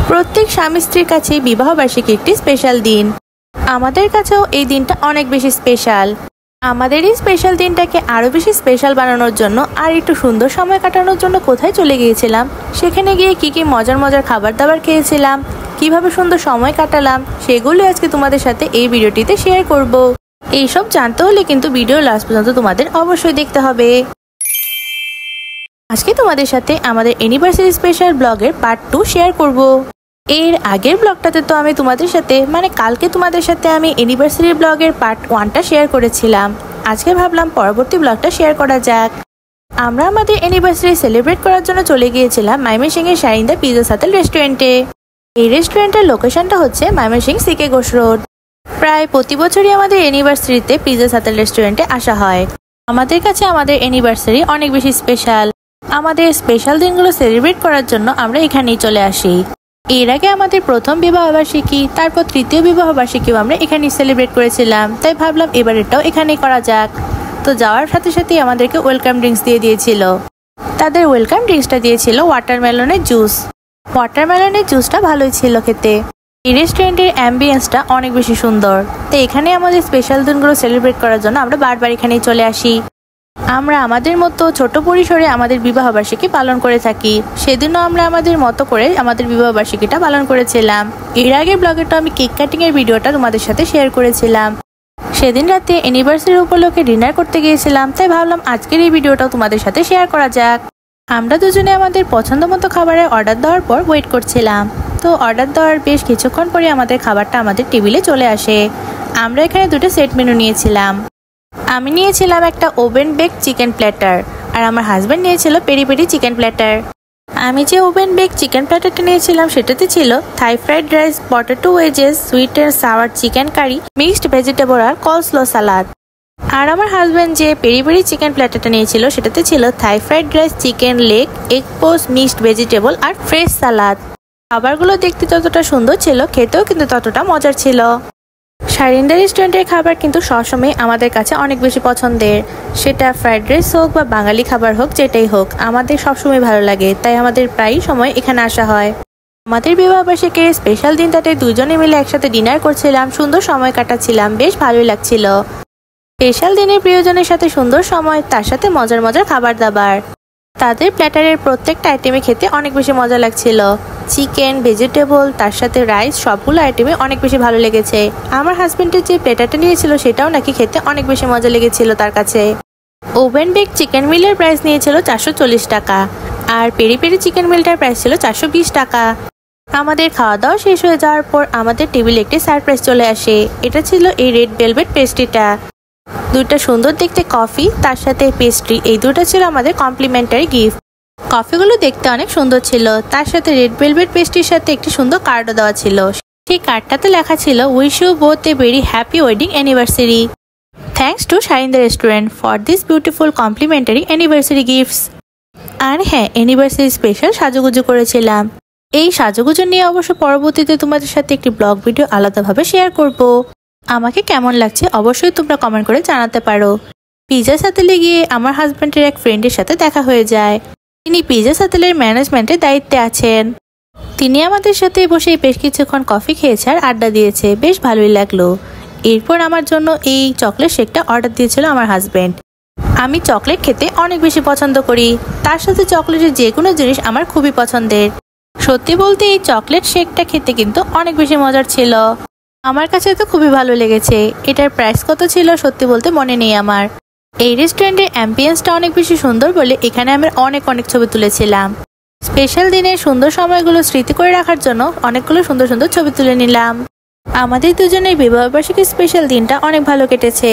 প্রত্যেক স্বামী স্ত্রীর কাছে বিবাহবার্ষিকী একটি স্পেশাল দিন। আমাদের কাছেও এই দিনটা অনেক বেশি স্পেশাল। আমাদের এই স্পেশাল দিনটাকে আরও বেশি স্পেশাল বানানোর জন্য আর একটু সুন্দর সময় কাটানোর জন্য কোথায় চলে গিয়েছিলাম, সেখানে গিয়ে কি মজার মজার খাবার দাবার খেয়েছিলাম, কিভাবে সুন্দর সময় কাটালাম, সেগুলো আজকে তোমাদের সাথে এই ভিডিওটিতে শেয়ার করব। এইসব জানতে হলে কিন্তু ভিডিও লাস্ট পর্যন্ত তোমাদের অবশ্যই দেখতে হবে। আজকে তোমাদের সাথে আমাদের অ্যানিভার্সারি স্পেশাল ব্লগের পার্ট 2 শেয়ার করব। এর আগের ব্লগটাতে তো আমি তোমাদের সাথে কালকে তোমাদের সাথে আমি অ্যানিভার্সারি ব্লগের পার্ট 1টা শেয়ার করেছিলাম। আজকে ভাবলাম পরবর্তী ব্লগটা শেয়ার করা যাক। আমরা আমাদের অ্যানিভার্সারি সেলিব্রেট করার জন্য চলে গিয়েছিলাম ময়মনসিংহের শারিন্দা পিৎজা সাতেল রেস্টুরেন্টে। এই রেস্টুরেন্টের লোকেশনটা হচ্ছে ময়মনসিংহ সিকে ঘোষ রোড। প্রায় প্রতি বছরই আমাদের অ্যানিভার্সারিতে পিৎজা সাতেল রেস্টুরেন্টে আসা হয়। আমাদের কাছে আমাদের অ্যানিভার্সারি অনেক বেশি স্পেশাল। আমাদের স্পেশাল দিনগুলো সেলিব্রেট করার জন্য আমরা এখানেই চলে আসি। এর আগে আমাদের প্রথম বিবাহবার্ষিকী, তারপর তৃতীয় বিবাহবার্ষিকীও আমরা এখানেই সেলিব্রেট করেছিলাম, তাই ভাবলাম এবারেরটাও এখানেই করা যাক। তো যাওয়ার সাথে সাথেই আমাদেরকে ওয়েলকাম ড্রিঙ্কস দিয়ে দিয়েছিল। তাদের ওয়েলকাম ড্রিঙ্কসটা দিয়েছিল ওয়াটারমেলনের জুস। ওয়াটারমেলনের জুসটা ভালোই ছিল খেতে। এই রেস্টুরেন্টের অ্যাম্বিয়েন্সটা অনেক বেশি সুন্দর, তো এখানে আমাদের স্পেশাল দিনগুলো সেলিব্রেট করার জন্য আমরা বারবার এখানেই চলে আসি। আমরা আমাদের মতো ছোট পরিসরে আমাদের বিবাহবার্ষিকী পালন করে থাকি। সেদিনও আমরা আমাদের মতো করে আমাদের বিবাহবার্ষিকীটা পালন করেছিলাম। এর আগের ব্লগেটা আমি কেক কাটিং এর ভিডিওটা তোমাদের সাথে শেয়ার করেছিলাম। সেদিন রাতে অ্যানিভার্সারি উপলক্ষে ডিনার করতে গিয়েছিলাম, তাই ভাবলাম আজকের এই ভিডিওটাও তোমাদের সাথে শেয়ার করা যাক। আমরা দুজনে আমাদের পছন্দ মতো খাবারের অর্ডার দেওয়ার পর ওয়েট করছিলাম। তো অর্ডার দেওয়ার বেশ কিছুক্ষণ পরে আমাদের খাবারটা আমাদের টেবিলে চলে আসে। আমরা এখানে দুটো সেট মেনু নিয়েছিলাম। আমি নিয়েছিলাম একটা ওভেন বেক চিকেন প্ল্যাটার, আর আমার হাজব্যান্ড নিয়েছিল পেরি পেরি চিকেন প্ল্যাটার। আমি যে ওভেন বেক চিকেন প্ল্যাটারটা নিয়েছিলাম সেটাতে ছিল Thai fried rice, potato wedges, sweet and sour chicken curry, mixed vegetable আর কলস্লো সালাদ। আর আমার হাজব্যান্ড যে পেরি পেরি চিকেন প্ল্যাটারটা নিয়েছিল সেটাতে ছিল Thai fried rice, chicken leg, egg poached, mixed vegetable আর ফ্রেশ সালাদ। খাবারগুলো দেখতে যতটা সুন্দর ছিল, খেতেও কিন্তু ততটা মজার ছিল। শারিন্দা রেস্টুরেন্টের খাবার কিন্তু সবসময় আমাদের কাছে অনেক বেশি পছন্দের। সেটা ফ্রাইড রাইস হোক বা বাঙালি খাবার হোক, যেটাই হোক আমাদের সবসময় ভালো লাগে, তাই আমাদের প্রায় সময় এখানে আসা হয়। আমাদের বিবাহবার্ষিকীর স্পেশাল দিনটাতে দুজনে মিলে একসাথে ডিনার করছিলাম, সুন্দর সময় কাটাচ্ছিলাম, বেশ ভালোই লাগছিল। স্পেশাল দিনের প্রিয়জনের সাথে সুন্দর সময়, তার সাথে মজার মজার খাবার দাবার। তাদের প্ল্যাটারের প্রত্যেকটা আইটেমে খেতে অনেক বেশি মজা লাগছিল। চিকেন, ভেজিটেবল, তার সাথে রাইস, সবগুলো আইটেমে অনেক বেশি ভালো লেগেছে। আমার হাজবেন্ডের যে প্ল্যাটারটা নিয়েছিল সেটাও নাকি খেতে অনেক বেশি মজা লেগেছিল তার কাছে। ওভেন বেক চিকেন মিলের প্রাইস নিয়েছিল 440 টাকা, আর পেরি পেরি চিকেন মিলটার প্রাইস ছিল 420 টাকা। আমাদের খাওয়া দাওয়া শেষ হয়ে যাওয়ার পর আমাদের টেবিলে একটি সারপ্রাইজ চলে আসে। এটা ছিল এই রেড ভেলভেট পেস্ট্রিটা। দুইটা সুন্দর দেখতে কফি, তার সাথে পেস্ট্রি, এই দুটো ছিল আমাদের কমপ্লিমেন্টারি গিফট। কফিগুলো দেখতে অনেক সুন্দর ছিল, তার সাথে রেড ভেলভেট পেস্ট্রির সাথে একটি সুন্দর কার্ডও দেওয়া ছিল। সেই কার্ডটাতে লেখা ছিল wish you both a very happy wedding anniversary. Thanks to Sharinda restaurant for this beautiful complimentary anniversary gifts. আর হ্যাঁ, অ্যানিভার্সারি স্পেশাল সাজুগুজু করেছিলাম। এই সাজুগুজু নিয়ে অবশ্য পরবর্তীতে তোমাদের সাথে একটি ব্লগ ভিডিও আলাদাভাবে শেয়ার করব। আমাকে কেমন লাগছে অবশ্যই তোমরা কমেন্ট করে জানাতে পারো। পিৎজা সাতেলে গিয়ে আমার হাজব্যান্ডের এক ফ্রেন্ডের সাথে দেখা হয়ে যায়। তিনি পিৎজা সাতেলের ম্যানেজমেন্টের দায়িত্বে আছেন। তিনি আমাদের সাথে বসে বেশ কিছুক্ষণ কফি খেয়েছে আর আড্ডা দিয়েছে, বেশ ভালোই লাগলো। এরপর আমার জন্য এই চকলেট শেকটা অর্ডার দিয়েছিল আমার হাজব্যান্ড। আমি চকলেট খেতে অনেক বেশি পছন্দ করি, তার সাথে চকলেটের যে কোনো জিনিস আমার খুবই পছন্দের। সত্যি বলতে এই চকলেট শেকটা খেতে কিন্তু অনেক বেশি মজার ছিল। আমার কাছে তো খুবই ভালো লেগেছে। এটার প্রাইস কত ছিল সত্যি বলতে মনে নেই আমার। এই রেস্টুরেন্টের অ্যাম্বিয়েন্সটা অনেক বেশি সুন্দর বলে এখানে আমরা অনেক ছবি তুলেছিলাম। স্পেশাল দিনের সুন্দর সময়গুলো স্মৃতি করে রাখার জন্য অনেকগুলো সুন্দর সুন্দর ছবি তুলে নিলাম। আমাদের দুজনের বিবাহবার্ষিকীর স্পেশাল দিনটা অনেক ভালো কেটেছে।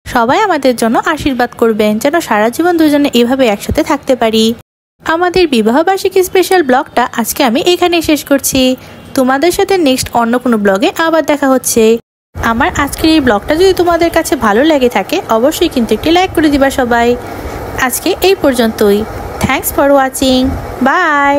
সবাই আমাদের জন্য আশীর্বাদ করবেন যেন সারা জীবন দুজনে এভাবে একসাথে থাকতে পারি। আমাদের বিবাহবার্ষিকী স্পেশাল ব্লগটা আজকে আমি এখানেই শেষ করছি। তোমাদের সাথে নেক্সট অন্য কোনো ব্লগে আবার দেখা হচ্ছে। আমার আজকের এই ব্লগটা যদি তোমাদের কাছে ভালো লেগে থাকে অবশ্যই কিন্তু একটি লাইক করে দিবা সবাই। আজকে এই পর্যন্তই। Thanks for watching. বাই।